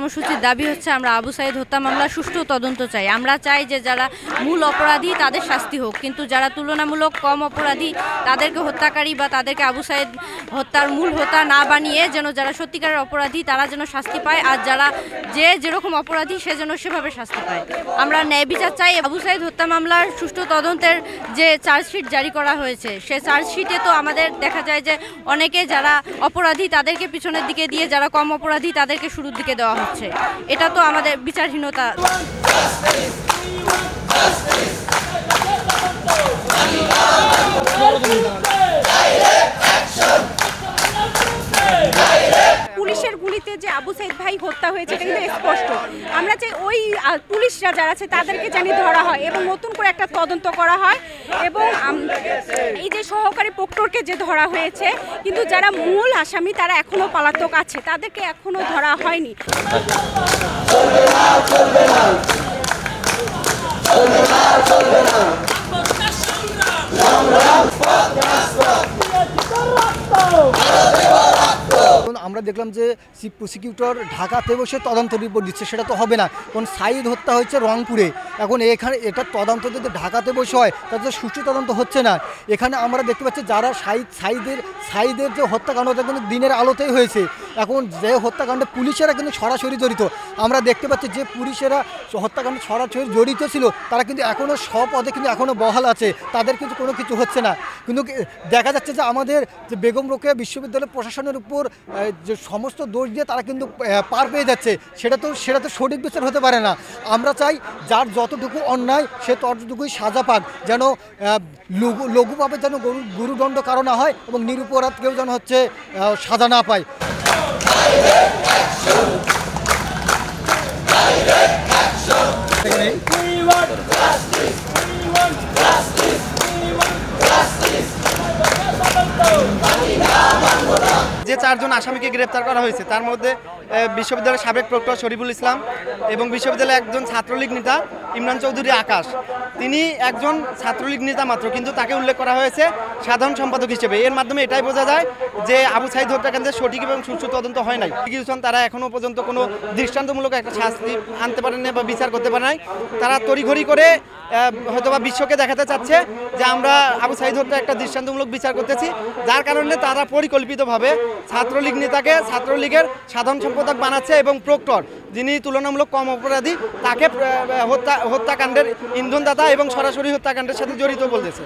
কর্মসূচির দাবি হচ্ছে আমরা আবু সাঈদ হত্যা মামলার সুষ্ঠু তদন্ত চাই। আমরা চাই যে যারা মূল অপরাধী তাদের শাস্তি হোক, কিন্তু যারা তুলনামূলক কম অপরাধী তাদেরকে হত্যাকারী বা তাদেরকে আবু সাঈদ হত্যার মূল হোতা না বানিয়ে যেন যারা সত্যিকারের অপরাধী তারা যেন শাস্তি পায়, আর যারা যেরকম অপরাধী সে যেন সেভাবে শাস্তি পায়। আমরা ন্যায় বিচার চাই। আবু সাঈদ হত্যা মামলার সুষ্ঠু তদন্তের যে চার্জশিট জারি করা হয়েছে সে চার্জশিটে তো আমাদের দেখা যায় যে অনেকে যারা অপরাধী তাদেরকে পিছনের দিকে দিয়ে যারা কম অপরাধী তাদেরকে শুরুর দিকে দেওয়া হচ্ছে। এটা তো আমাদের বিচারহীনতা। পুলিশের গুলিতে যে আবু সাঈদ ভাই হত্যা হয়েছে এটা কিন্তু স্পষ্ট। আমরা চাই ওই পুলিশরা যারা আছে তাদেরকে জানি ধরা হয় এবং নতুন করে একটা তদন্ত করা হয়, এবং এই যে সহকারী প্রক্টরকে যে ধরা হয়েছে কিন্তু যারা মূল আসামি তারা এখনো পলাতক আছে, তাদেরকে এখনো ধরা হয়নি। আমরা দেখলাম যে চিফ প্রসিকিউটর ঢাকাতে বসে তদন্ত রিপোর্ট দিচ্ছে, সেটা তো হবে না। কারণ সাঈদ হত্যা হয়েছে রংপুরে, এখন এখানে এটা তদন্ত যদি ঢাকাতে বসে হয় তাহলে সুষ্ঠু তদন্ত হচ্ছে না। এখানে আমরা দেখতে পাচ্ছি যারা সাঈদের যে হত্যাকাণ্ডটা কিন্তু দিনের আলোতেই হয়েছে, এখন যে হত্যাকাণ্ডে পুলিশেরা কিন্তু সরাসরি জড়িত। আমরা দেখতে পাচ্ছি যে পুলিশেরা হত্যাকাণ্ডে সরাসরি জড়িত ছিল তারা কিন্তু এখনও পদে কিন্তু এখনও বহাল আছে, তাদের কিন্তু কোনো কিছু হচ্ছে না। কিন্তু দেখা যাচ্ছে যে আমাদের যে বেগম রোকেয়া বিশ্ববিদ্যালয় প্রশাসনের উপর যে সমস্ত দোষ দিয়ে তারা কিন্তু পার পেয়ে যাচ্ছে, সেটা তো সঠিক বিচার হতে পারে না। আমরা চাই যার যতটুকু অন্যায় সে ততটুকুই সাজা পাক, যেন লঘুভাবে যেন গুরুদণ্ড কারো না হয় এবং নিরপরাধ কেউ যেন হচ্ছে সাজা না পায়। যে 4 জন আসামিকে গ্রেপ্তার করা হয়েছে তার মধ্যে বিশ্ববিদ্যালয়ের সাবেক প্রক্টর শরীফুল ইসলাম এবং বিশ্ববিদ্যালয়ের একজন ছাত্রলীগ নেতা ইমরান চৌধুরী আকাশ। তিনি একজন ছাত্রলীগ নেতা মাত্র, কিন্তু তাকে উল্লেখ করা হয়েছে সাধারণ সম্পাদক হিসেবে। এর মাধ্যমে এটাই বোঝা যায় যে আবু সাঈদ হত্যাকাণ্ডের সঠিক এবং সুষ্ঠু তদন্ত হয় নাই। তারা এখনও পর্যন্ত কোনো দৃষ্টান্তমূলক একটা শাস্তি আনতে পারেন না বা বিচার করতে পারে নাই। তারা তড়িঘড়ি করে হয়তোবা বিশ্বকে দেখাতে চাচ্ছে যে আমরা আবু সাঈদ হত্যা একটা দৃষ্টান্তমূলক বিচার করতেছি, যার কারণে তারা পরিকল্পিতভাবে ছাত্রলীগ নেতাকে ছাত্রলীগের সাধারণ সম্পাদক বানাচ্ছে এবং প্রক্টর যিনি তুলনামূলক কম অপরাধী তাকে হত্যাকাণ্ডের ইন্ধনদাতা এবং সরাসরি হত্যাকাণ্ডের সাথে জড়িত বলতেছে।